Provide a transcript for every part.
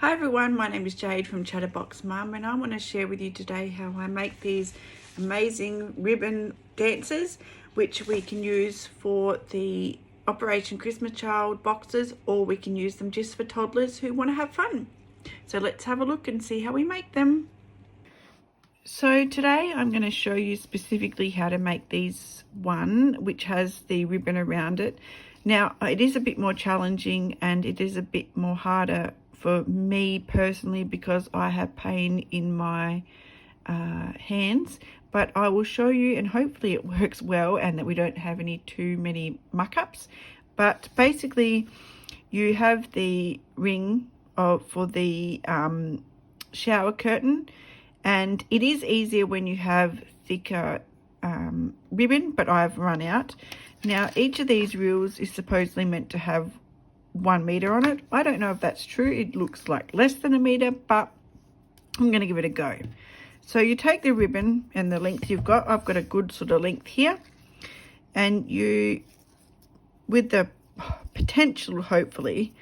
Hi everyone, my name is Jade from Chatterbox Mum, and I want to share with you today how I make these amazing ribbon dancers which we can use for the Operation Christmas Child boxes, or we can use them just for toddlers who want to have fun. So let's have a look and see how we make them. So today I'm going to show you specifically how to make these one which has the ribbon around it. Now it is a bit more challenging and it is a bit more harder for me personally because I have pain in my hands, but I will show you and hopefully it works well and that we don't have too many muck-ups. But basically you have the ring for the shower curtain, and it is easier when you have thicker ribbon, but I've run out. Now each of these reels is supposedly meant to have 1 meter on it. I don't know if that's true. It looks like less than a meter, but I'm going to give it a go. So you take the ribbon and the length you've got. I've got a good sort of length here, and you, with the potential hopefully,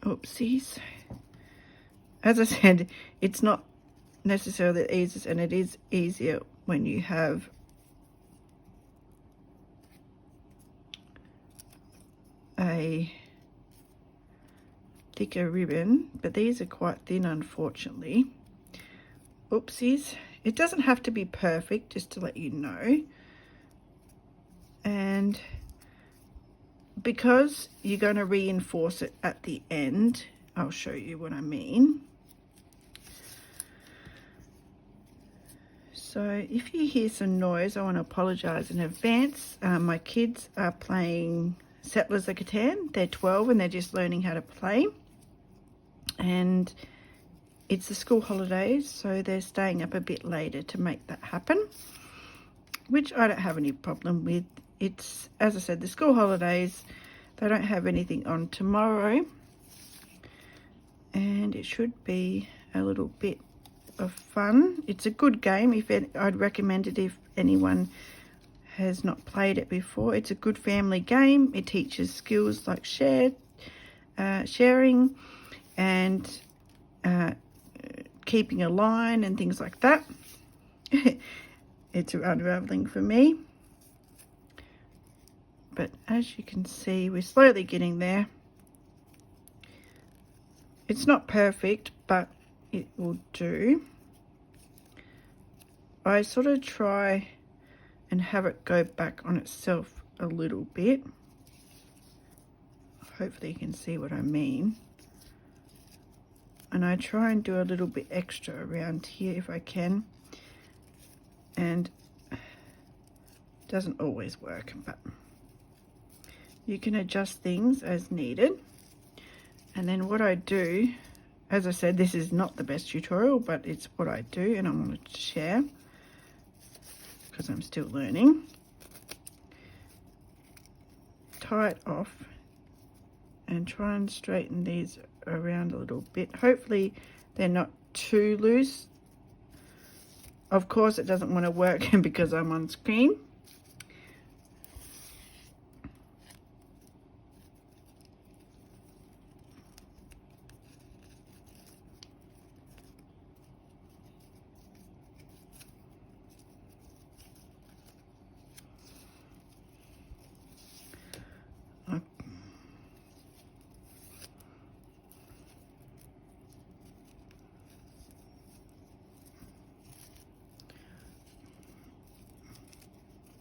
oopsies, as I said, it's not necessarily the easiest, and it is easier when you have a thicker ribbon, but these are quite thin, unfortunately. Oopsies. It doesn't have to be perfect, just to let you know. And because you're going to reinforce it at the end, I'll show you what I mean. So if you hear some noise, I want to apologize in advance. My kids are playing Settlers of Catan. They're 12 and they're just learning how to play, and it's the school holidays, so they're staying up a bit later to make that happen, which I don't have any problem with. It's, as I said, the school holidays, they don't have anything on tomorrow, and it should be a little bit of fun. It's a good game. I'd recommend it if anyone has not played it before. It's a good family game. It teaches skills like sharing and keeping a line and things like that. It's unraveling for me, but as you can see, we're slowly getting there. It's not perfect, but it will do. I sort of try and have it go back on itself a little bit. Hopefully you can see what I mean. And I try and do a little bit extra around here if I can. And it doesn't always work, but you can adjust things as needed. And then what I do, as I said, this is not the best tutorial, but it's what I do and I wanted to share because I'm still learning. Tie it off and try and straighten these around a little bit. Hopefully they're not too loose. Of course it doesn't want to work because I'm on screen.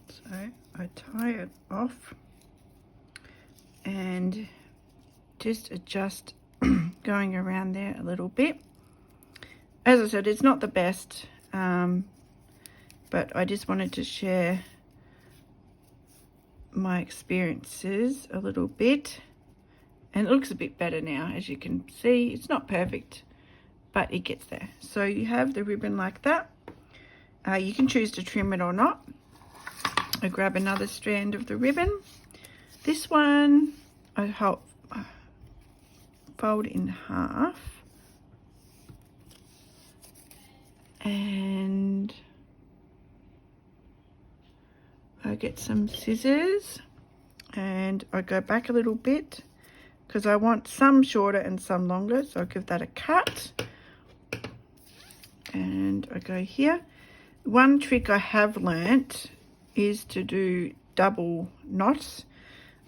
So I tie it off and just adjust going around there a little bit. As I said, it's not the best, but I just wanted to share my experiences a little bit, and it looks a bit better now. As you can see, it's not perfect, but it gets there. So you have the ribbon like that. You can choose to trim it or not. I grab another strand of the ribbon. This one I fold in half, and I get some scissors and I go back a little bit because I want some shorter and some longer, so I'll give that a cut. And I go here. One trick I have learnt is to do double knots,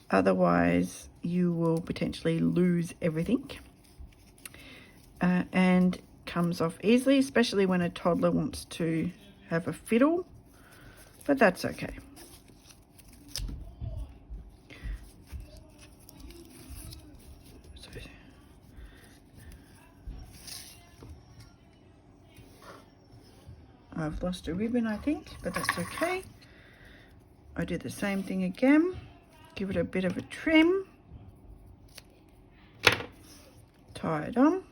otherwise you will potentially lose everything. And comes off easily, especially when a toddler wants to have a fiddle, but that's okay. I've lost a ribbon, I think, but that's okay. I do the same thing again, give it a bit of a trim, tie it on.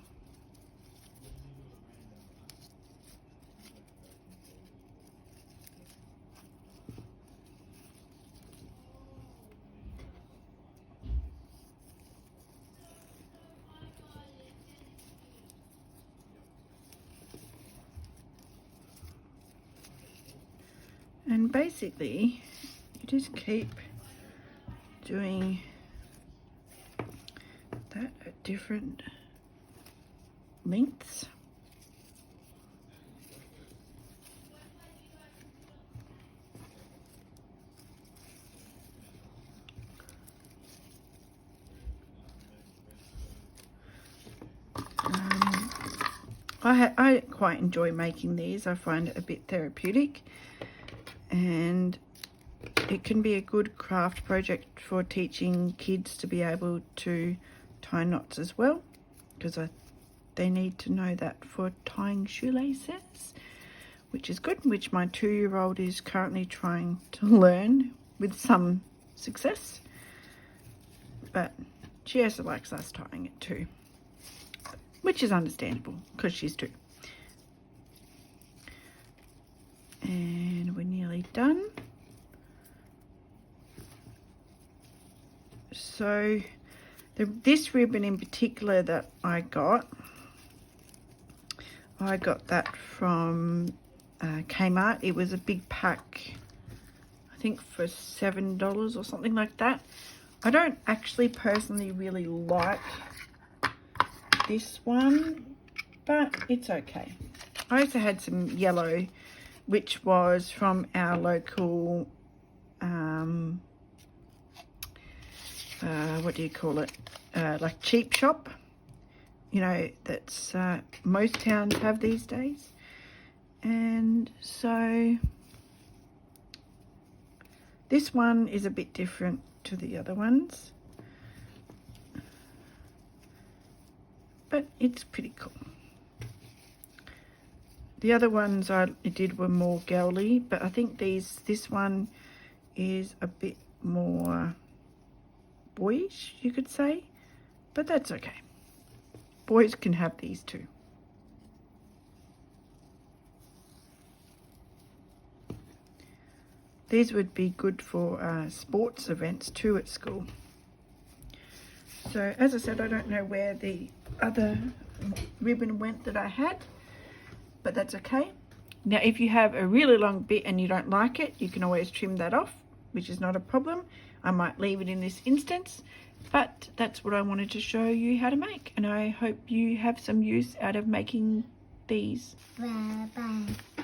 And basically, you just keep doing that at different lengths. I quite enjoy making these. I find it a bit therapeutic, and it can be a good craft project for teaching kids to be able to tie knots as well, because they need to know that for tying shoelaces, which is good, which my 2-year-old is currently trying to learn with some success, but she also likes us tying it too, which is understandable because she's 2. And we're nearly done. So this ribbon in particular that I got that from Kmart. It was a big pack, I think for $7 or something like that. I don't actually personally really like this one, but it's okay. I also had some yellow, which was from our local, what do you call it? Like cheap shop, you know, that's most towns have these days. And so this one is a bit different to the other ones, but it's pretty cool. The other ones I did were more girly, but I think this one is a bit more boyish, you could say, but that's okay. Boys can have these too. These would be good for sports events too at school. So as I said, I don't know where the other ribbon went that I had, but that's okay. Now if you have a really long bit and you don't like it, you can always trim that off, which is not a problem. I might leave it in this instance, but that's what I wanted to show you how to make, and I hope you have some use out of making these. Bye bye.